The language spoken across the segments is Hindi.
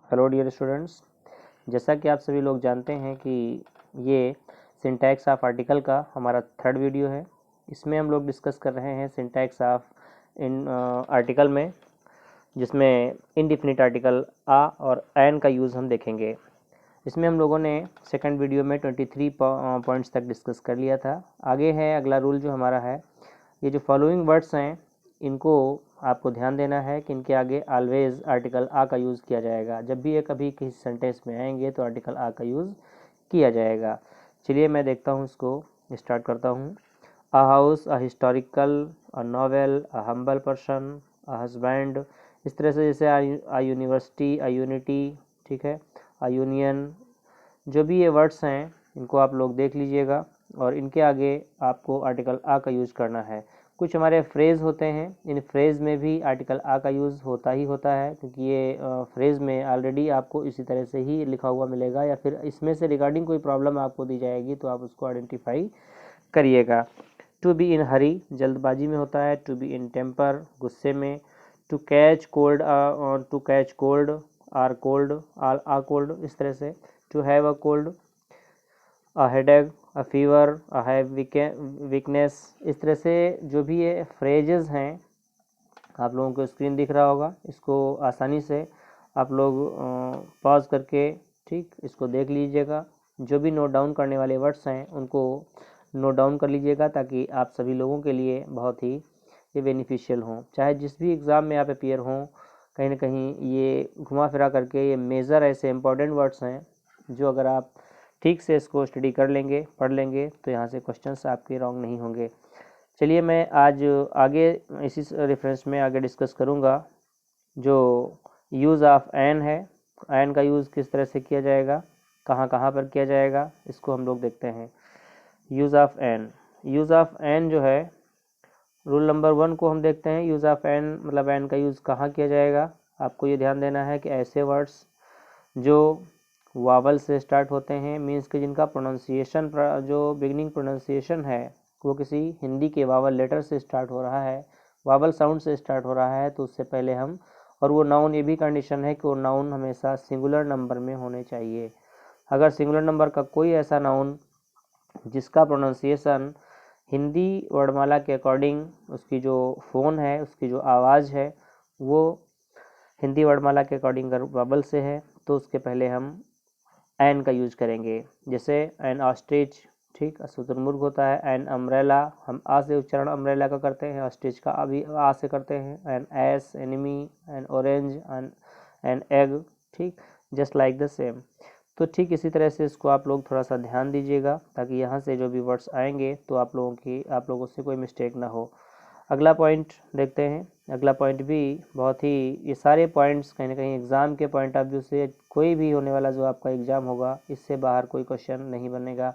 हेलो डियर स्टूडेंट्स, जैसा कि आप सभी लोग जानते हैं कि ये सिंटैक्स ऑफ आर्टिकल का हमारा थर्ड वीडियो है। इसमें हम लोग डिस्कस कर रहे हैं सिंटैक्स ऑफ इन आर्टिकल में, जिसमें इनडिफिनिट आर्टिकल आ और एन का यूज़ हम देखेंगे। इसमें हम लोगों ने सेकंड वीडियो में 23 पॉइंट्स तक डिस्कस कर लिया था। आगे है अगला रूल जो हमारा है, ये जो फॉलोइंग वर्ड्स हैं इनको आपको ध्यान देना है कि इनके आगे ऑलवेज आर्टिकल आ का यूज़ किया जाएगा। जब भी ये कभी किसी सेंटेंस में आएंगे तो आर्टिकल आ का यूज़ किया जाएगा। चलिए मैं देखता हूँ, इसको स्टार्ट करता हूँ। A house, a historical, a novel, a humble person, a husband, इस तरह से जैसे अ यूनिवर्सिटी, अ यूनिटी, ठीक है, अ यूनियन, जो भी ये वर्ड्स हैं इनको आप लोग देख लीजिएगा और इनके आगे आपको आर्टिकल आ का यूज़ करना है। कुछ हमारे फ्रेज़ होते हैं, इन फ्रेज़ में भी आर्टिकल आ का यूज़ होता ही होता है, क्योंकि ये फ्रेज़ में ऑलरेडी आपको इसी तरह से ही लिखा हुआ मिलेगा, या फिर इसमें से रिगार्डिंग कोई प्रॉब्लम आपको दी जाएगी तो आप उसको आइडेंटिफाई करिएगा। टू बी इन हरी, जल्दबाजी में होता है। टू बी इन टेम्पर, गुस्से में। To catch cold, to catch cold, or cold, a cold, इस तरह से। To have a cold, a headache, a fever, a have weakness, इस तरह से जो भी ये फ्रेजेस हैं आप लोगों को स्क्रीन दिख रहा होगा, इसको आसानी से आप लोग पॉज करके ठीक इसको देख लीजिएगा। जो भी नोट डाउन करने वाले वर्ड्स हैं उनको नोट डाउन कर लीजिएगा, ताकि आप सभी लोगों के लिए बहुत ही ये बेनिफिशियल हों। चाहे जिस भी एग्ज़ाम में आप अपियर हों, कहीं ना कहीं ये घुमा फिरा करके ये मेजर ऐसे इंपॉर्टेंट वर्ड्स हैं जो अगर आप ठीक से इसको स्टडी कर लेंगे, पढ़ लेंगे, तो यहाँ से क्वेश्चंस आपके रॉन्ग नहीं होंगे। चलिए मैं आज आगे इसी रेफरेंस में आगे डिस्कस करूँगा जो यूज़ ऑफ एन है। एन का यूज़ किस तरह से किया जाएगा, कहाँ कहाँ पर किया जाएगा, इसको हम लोग देखते हैं। Use of an, use of an जो है, रूल नंबर 1 को हम देखते हैं। यूज़ ऑफ एन मतलब एन का यूज़ कहाँ किया जाएगा। आपको ये ध्यान देना है कि ऐसे वर्ड्स जो वावल से स्टार्ट होते हैं, मीन्स कि जिनका प्रोनाउंसिएशन जो बिगनिंग प्रोनाउंसिएशन है वो किसी हिंदी के वावल लेटर से स्टार्ट हो रहा है, वावल साउंड से स्टार्ट हो रहा है, तो उससे पहले हम, और वो नाउन, ये भी कंडीशन है कि वो नाउन हमेशा सिंगुलर नंबर में होने चाहिए। अगर सिंगुलर नंबर का कोई ऐसा नाउन जिसका प्रोनाउंसिएशन हिंदी वर्णमाला के अकॉर्डिंग, उसकी जो फ़ोन है, उसकी जो आवाज़ है वो हिंदी वर्णमाला के अकॉर्डिंग अगर वावल से है, तो उसके पहले हम एन का यूज करेंगे। जैसे एन ऑस्ट्रिच, ठीक, शुतुरमुर्ग होता है। एन अम्ब्रेला, हम आ से उच्चारण अम्ब्रेला का करते हैं, ऑस्ट्रिच का अभी आ से करते हैं। An S, enemy, an orange, an egg, ठीक, जस्ट लाइक द सेम। तो ठीक इसी तरह से इसको आप लोग थोड़ा सा ध्यान दीजिएगा, ताकि यहाँ से जो भी वर्ड्स आएंगे तो आप लोगों से कोई मिस्टेक ना हो। अगला पॉइंट देखते हैं। अगला पॉइंट भी बहुत ही, ये सारे पॉइंट्स कहीं ना कहीं एग्ज़ाम के पॉइंट ऑफ व्यू से, कोई भी होने वाला जो आपका एग्ज़ाम होगा, इससे बाहर कोई क्वेश्चन नहीं बनेगा,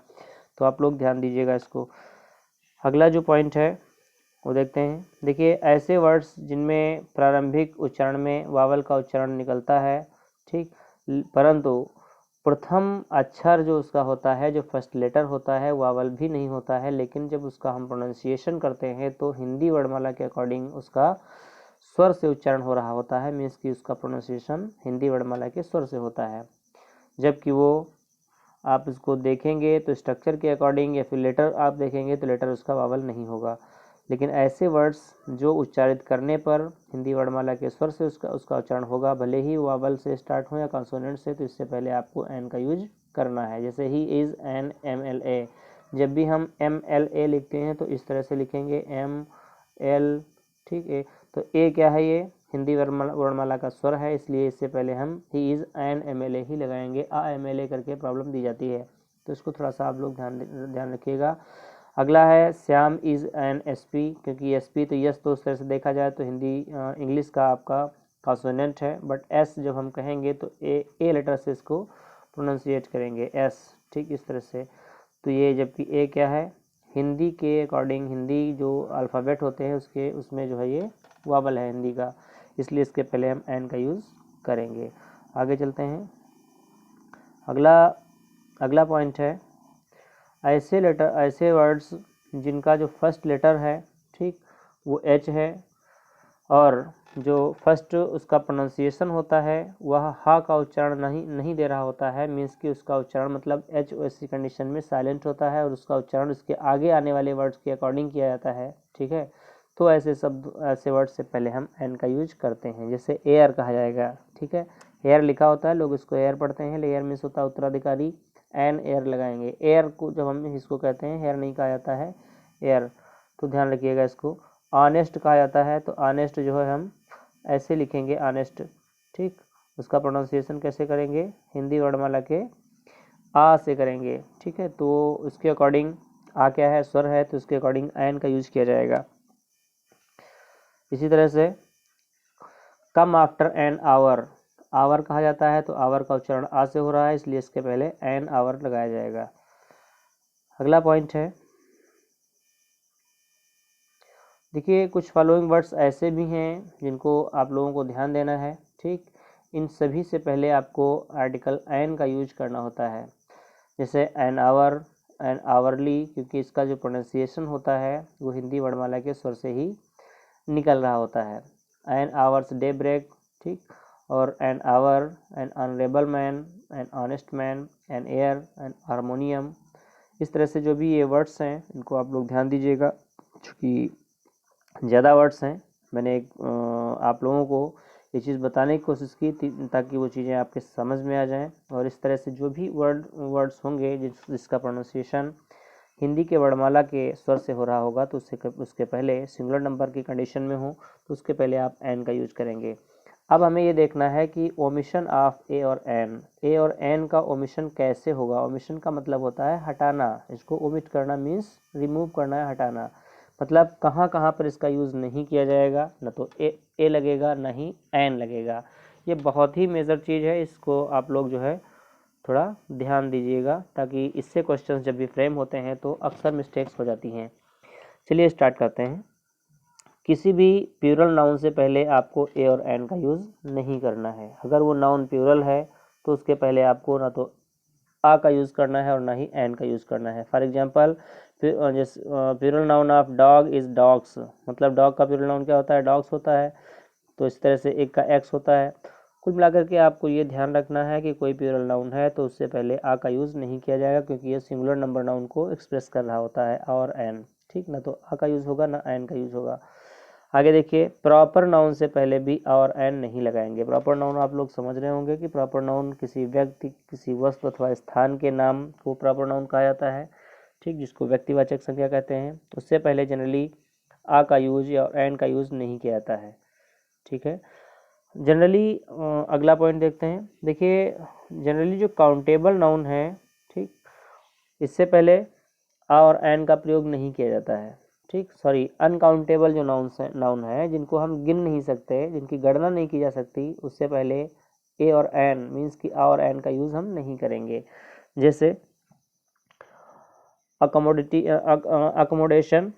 तो आप लोग ध्यान दीजिएगा इसको। अगला जो पॉइंट है वो देखते हैं। देखिए, ऐसे वर्ड्स जिनमें प्रारंभिक उच्चारण में वावल का उच्चारण निकलता है, ठीक, परंतु प्रथम अक्षर जो उसका होता है, जो फर्स्ट लेटर होता है, वावल भी नहीं होता है, लेकिन जब उसका हम प्रोनाउंसिएशन करते हैं तो हिंदी वर्णमाला के अकॉर्डिंग उसका स्वर से उच्चारण हो रहा होता है, मीन्स कि उसका प्रोनाउंसिएशन हिंदी वर्णमाला के स्वर से होता है। जबकि वो आप इसको देखेंगे तो स्ट्रक्चर के अकॉर्डिंग, या फिर लेटर आप देखेंगे तो लेटर उसका वावल नहीं होगा। लेकिन ऐसे वर्ड्स जो उच्चारित करने पर हिंदी वर्णमाला के स्वर से उसका उच्चारण होगा, भले ही वावल से स्टार्ट हो या कॉन्सोनेंट से, तो इससे पहले आपको एन का यूज करना है। जैसे ही इज़ एन MLA, जब भी हम MLA लिखते हैं तो इस तरह से लिखेंगे ML, ठीक है। तो ए क्या है, ये हिंदी वर्णमाला का स्वर है, इसलिए इससे पहले हम ही इज़ एन MLA ही लगाएंगे। MLA करके प्रॉब्लम दी जाती है, तो इसको थोड़ा सा आप लोग ध्यान रखिएगा। अगला है श्याम इज़ एन SP, क्योंकि SP तो यस, तो उस तरह से देखा जाए तो हिंदी इंग्लिश का आपका कॉन्सोनेंट है, बट एस जब हम कहेंगे तो ए लेटर से इसको प्रोनाउंसिएट करेंगे, एस, ठीक, इस तरह से। तो ये, जबकि ए क्या है, हिंदी के अकॉर्डिंग, हिंदी जो अल्फ़ाबेट होते हैं उसमें जो है ये वावल है हिंदी का, इसलिए इसके पहले हम एन का यूज़ करेंगे। आगे चलते हैं। अगला पॉइंट है, ऐसे वर्ड्स जिनका जो फर्स्ट लेटर है, ठीक, वो H है, और जो फर्स्ट उसका प्रोनाउंसिएशन होता है वह हा का उच्चारण नहीं दे रहा होता है, मीन्स कि उसका उच्चारण मतलब H O S C condition में साइलेंट होता है और उसका उच्चारण उसके आगे आने वाले वर्ड्स के अकॉर्डिंग किया जाता है, ठीक है। तो ऐसे वर्ड से पहले हम एन का यूज करते हैं, जैसे एयर कहा जाएगा, ठीक है। एयर लिखा होता है, लोग इसको एयर पढ़ते हैं, एयर मीन्स होता है उत्तराधिकारी, एन एयर लगाएंगे। एयर को जब हम इसको कहते हैं, हेयर नहीं कहा जाता है, एयर, तो ध्यान रखिएगा इसको। ऑनेस्ट कहा जाता है, तो ऑनेस्ट जो है हम ऐसे लिखेंगे, ऑनेस्ट, ठीक। उसका प्रोनाउंसिएशन कैसे करेंगे, हिंदी वर्णमाला के आ से करेंगे, ठीक है। तो उसके अकॉर्डिंग आ क्या है, स्वर है, तो उसके अकॉर्डिंग एन का यूज किया जाएगा। इसी तरह से come after an hour, hour कहा जाता है, तो आवर का उच्चारण आ से हो रहा है, इसलिए इसके पहले एन आवर लगाया जाएगा। अगला पॉइंट है, देखिए कुछ फॉलोइंग वर्ड्स ऐसे भी हैं जिनको आप लोगों को ध्यान देना है, ठीक। इन सभी से पहले आपको आर्टिकल एन का यूज करना होता है, जैसे एन आवर, एन आवरली, क्योंकि इसका जो प्रोनाउंसिएशन होता है वो हिंदी वर्णमाला के स्वर से ही निकल रहा होता है। एन आवर्स डे ब्रेक, ठीक। और an hour, an honourable man, an honest man, an air, an harmonium. इस तरह से जो भी ये वर्ड्स हैं इनको आप लोग ध्यान दीजिएगा, क्योंकि ज़्यादा वर्ड्स हैं। मैंने आप लोगों को ये चीज़ बताने की कोशिश की थी ताकि वो चीज़ें आपके समझ में आ जाएं, और इस तरह से जो भी वर्ड्स होंगे जिसका प्रोनाउंसिएशन हिंदी के वर्णमाला के स्वर से हो रहा होगा, तो उसके पहले सिंगुलर नंबर की कंडीशन में हो तो उसके पहले आप एन का यूज करेंगे। अब हमें ये देखना है कि ओमिशन ऑफ ए और एन, ए और एन का ओमिशन कैसे होगा। ओमिशन का मतलब होता है हटाना, इसको ओमिट करना मीन्स रिमूव करना है, हटाना। मतलब कहाँ कहाँ पर इसका यूज़ नहीं किया जाएगा, ना तो ए लगेगा ना ही एन लगेगा। ये बहुत ही मेजर चीज़ है, इसको आप लोग जो है थोड़ा ध्यान दीजिएगा, ताकि इससे क्वेश्चंस जब भी फ्रेम होते हैं तो अक्सर मिस्टेक्स हो जाती हैं। चलिए स्टार्ट करते हैं। किसी भी प्लूरल नाउन से पहले आपको ए और एन का यूज़ नहीं करना है। अगर वो नाउन प्लूरल है तो उसके पहले आपको ना तो आ का यूज़ करना है और ना ही एन का यूज़ करना है। फॉर एग्जांपल, जैसे plural noun of dog is dogs, मतलब डॉग का प्लूरल नाउन क्या होता है, डॉग्स होता है। तो इस तरह से एक का एक्स होता है। कुल मिलाकर के आपको ये ध्यान रखना है कि कोई प्लूरल नाउन है तो उससे पहले आ का यूज़ नहीं किया जाएगा, क्योंकि ये सिंगुलर नंबर नाउन को एक्सप्रेस कर रहा होता है, आ और एन, ठीक। ना तो आ का यूज़ होगा ना एन का यूज़ होगा। आगे देखिए, प्रॉपर नाउन से पहले भी आ और एन नहीं लगाएंगे। प्रॉपर नाउन आप लोग समझ रहे होंगे कि प्रॉपर नाउन किसी व्यक्ति, किसी वस्तु अथवा स्थान के नाम को प्रॉपर नाउन कहा जाता है, ठीक, जिसको व्यक्तिवाचक संज्ञा कहते हैं। उससे पहले जनरली आ का यूज या एन का यूज़ नहीं किया जाता है, ठीक है। जनरली अगला पॉइंट देखते हैं। देखिए जनरली जो काउंटेबल नाउन है, ठीक, इससे पहले आ और एन का प्रयोग नहीं किया जाता है, ठीक। सॉरी, अनकाउंटेबल जो नाउन है जिनको हम गिन नहीं सकते, जिनकी गणना नहीं की जा सकती, उससे पहले ए और एन मीन्स कि आ और एन का यूज़ हम नहीं करेंगे। जैसे अकोमोडेशन,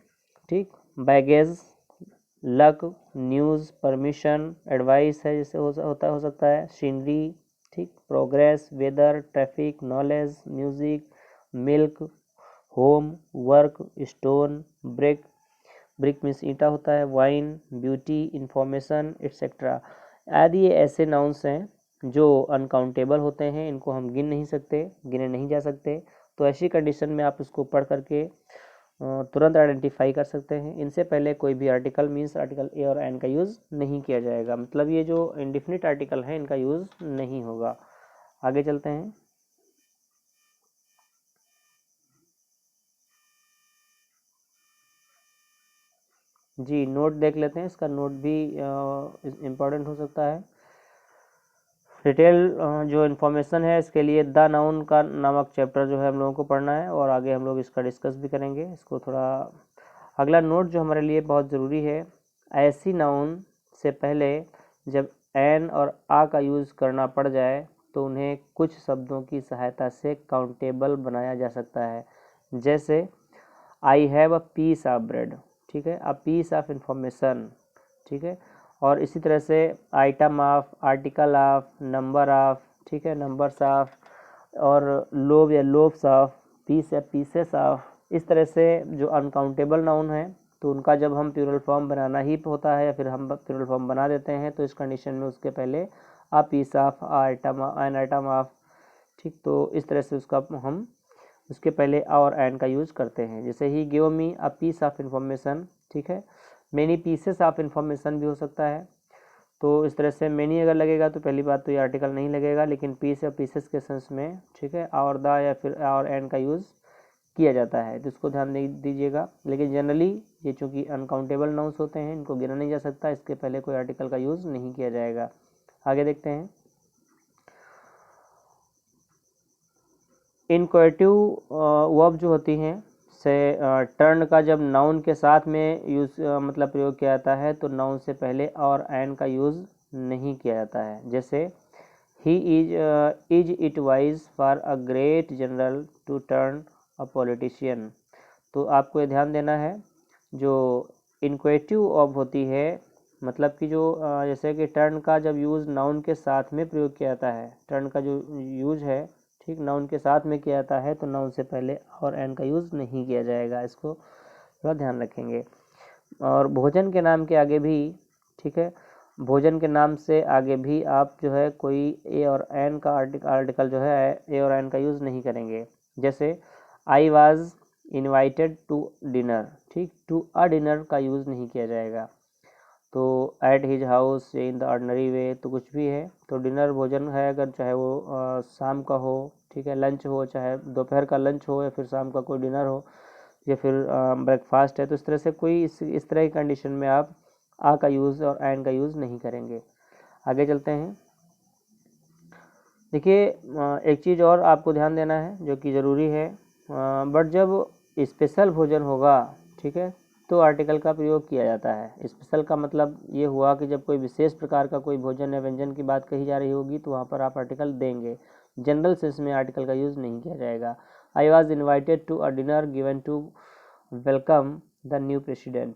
ठीक, baggage, luck, news, permission, advice है, जैसे हो सकता है, सीनरी, ठीक, progress, weather, traffic, knowledge, music, milk, home, work, stone, brick, brick means ईंटा होता है, वाइन, ब्यूटी, इंफॉर्मेशन, एक्सेट्रा आदि ये ऐसे नाउन्स हैं जो अनकाउंटेबल होते हैं, इनको हम गिन नहीं सकते, गिने नहीं जा सकते। तो ऐसी कंडीशन में आप इसको पढ़ करके तुरंत आइडेंटिफाई कर सकते हैं। इनसे पहले कोई भी आर्टिकल मीन्स आर्टिकल ए और एन का यूज़ नहीं किया जाएगा, मतलब ये जो इंडिफिनिट आर्टिकल है इनका यूज़ नहीं होगा। आगे चलते हैं। जी नोट देख लेते हैं, इसका नोट भी इम्पोर्टेंट हो सकता है। डिटेल जो इन्फॉर्मेशन है इसके लिए द नाउन का नामक चैप्टर जो है हम लोगों को पढ़ना है, और आगे हम लोग इसका डिस्कस भी करेंगे इसको थोड़ा। अगला नोट जो हमारे लिए बहुत ज़रूरी है, ऐसी नाउन से पहले जब एन और आ का यूज़ करना पड़ जाए तो उन्हें कुछ शब्दों की सहायता से काउंटेबल बनाया जा सकता है। जैसे I have a piece of bread, ठीक है, अ पीस ऑफ इंफॉर्मेशन, ठीक है। और इसी तरह से item of, article of, number of, ठीक है, नंबर्स ऑफ, और लोब या लोब्स ऑफ, पीस या पीसेस ऑफ। इस तरह से जो अनकाउंटेबल नाउन है तो उनका जब हम प्लूरल फॉर्म बनाना ही होता है या फिर हम प्लूरल फॉर्म बना देते हैं तो इस कंडीशन में उसके पहले a piece of, an item of, ठीक। तो इस तरह से उसका हम उसके पहले और एन का यूज़ करते हैं। जैसे ही give me a piece of information, ठीक है। मेनी पीसेस ऑफ इंफॉर्मेशन भी हो सकता है। तो इस तरह से मेनी अगर लगेगा तो पहली बात तो ये आर्टिकल नहीं लगेगा, लेकिन पीस या पीसेस के सेंस में, ठीक है, और द या फिर और एन का यूज़ किया जाता है, तो इसको ध्यान दीजिएगा। लेकिन जनरली ये चूँकि अनकाउंटेबल नाउंस होते हैं, इनको गिना नहीं जा सकता, इसके पहले कोई आर्टिकल का यूज़ नहीं किया जाएगा। आगे देखते हैं। इनक्वेटिव वर्ब जो होती हैं से टर्न का जब नाउन के साथ में यूज़ मतलब प्रयोग किया जाता है तो नाउन से पहले और एन का यूज़ नहीं किया जाता है। जैसे ही is it wise for a great general to turn a politician. तो आपको ये ध्यान देना है, जो इनक्वेटिव वर्ब होती है, मतलब कि जो जैसे कि टर्न का जब यूज़ नाउन के साथ में प्रयोग किया जाता है, टर्न का जो यूज़ है, ठीक, नाउन के साथ में किया जाता है तो नाउन से पहले और एन का यूज़ नहीं किया जाएगा, इसको थोड़ा ध्यान रखेंगे। और भोजन के नाम के आगे भी, ठीक है, भोजन के नाम से आगे भी आप जो है कोई ए और एन का आर्टिकल जो है ए और एन का यूज़ नहीं करेंगे। जैसे I was invited to dinner, ठीक, टू अ डिनर का यूज़ नहीं किया जाएगा। तो at his house, in the ordinary way, तो कुछ भी है, तो डिनर भोजन है, अगर चाहे वो शाम का हो, ठीक है, लंच हो, चाहे दोपहर का लंच हो या फिर शाम का कोई डिनर हो या फिर ब्रेकफास्ट है, तो इस तरह से कोई इस तरह की कंडीशन में आप आ का यूज़ और एन का यूज़ नहीं करेंगे। आगे चलते हैं। देखिए एक चीज़ और आपको ध्यान देना है जो कि ज़रूरी है, बट जब स्पेशल भोजन होगा, ठीक है, तो आर्टिकल का प्रयोग किया जाता है। स्पेशल का मतलब ये हुआ कि जब कोई विशेष प्रकार का कोई भोजन या व्यंजन की बात कही जा रही होगी तो वहाँ पर आप आर्टिकल देंगे। जनरल सेंस में आर्टिकल का यूज़ नहीं किया जाएगा। I was invited to a dinner given to welcome the new president,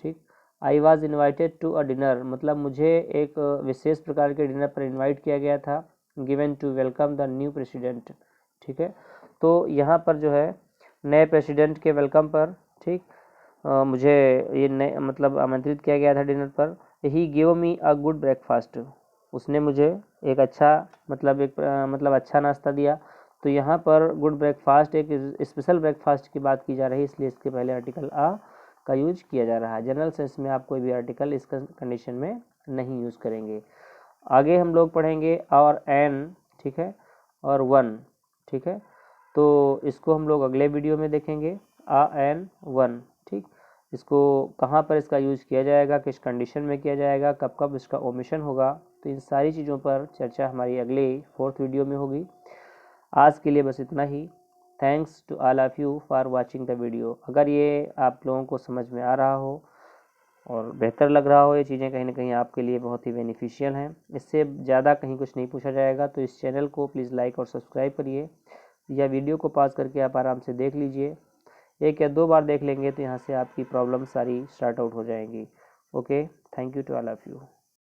ठीक। I was invited to a dinner मतलब मुझे एक विशेष प्रकार के डिनर पर इन्वाइट किया गया था, given to welcome the new president, ठीक है। तो यहाँ पर जो है नए प्रेसिडेंट के वेलकम पर, ठीक, मुझे ये नए मतलब आमंत्रित किया गया था डिनर पर। He give me a good breakfast, उसने मुझे एक अच्छा मतलब अच्छा नाश्ता दिया। तो यहाँ पर गुड ब्रेकफास्ट एक स्पेशल ब्रेकफास्ट की बात की जा रही है, इसलिए इसके पहले आर्टिकल आ का यूज किया जा रहा है। जनरल सेंस में आप कोई भी आर्टिकल इस कंडीशन में नहीं यूज़ करेंगे। आगे हम लोग पढ़ेंगे और एन, ठीक है, और वन, ठीक है, तो इसको हम लोग अगले वीडियो में देखेंगे। आ एन वन, ठीक, इसको कहाँ पर इसका यूज़ किया जाएगा, किस कंडीशन में किया जाएगा, कब कब इसका ओमिशन होगा, तो इन सारी चीज़ों पर चर्चा हमारी अगले 4th वीडियो में होगी। आज के लिए बस इतना ही। Thanks to all of you for watching the video. अगर ये आप लोगों को समझ में आ रहा हो और बेहतर लग रहा हो, ये चीज़ें कहीं ना कहीं आपके लिए बहुत ही बेनिफिशियल हैं, इससे ज़्यादा कहीं कुछ नहीं पूछा जाएगा, तो इस चैनल को प्लीज़ लाइक और सब्सक्राइब करिए, या वीडियो को पॉज करके आप आराम से देख लीजिए। 1 या 2 बार देख लेंगे तो यहाँ से आपकी प्रॉब्लम सारी स्टार्ट आउट हो जाएंगी। Okay, thank you to all of you.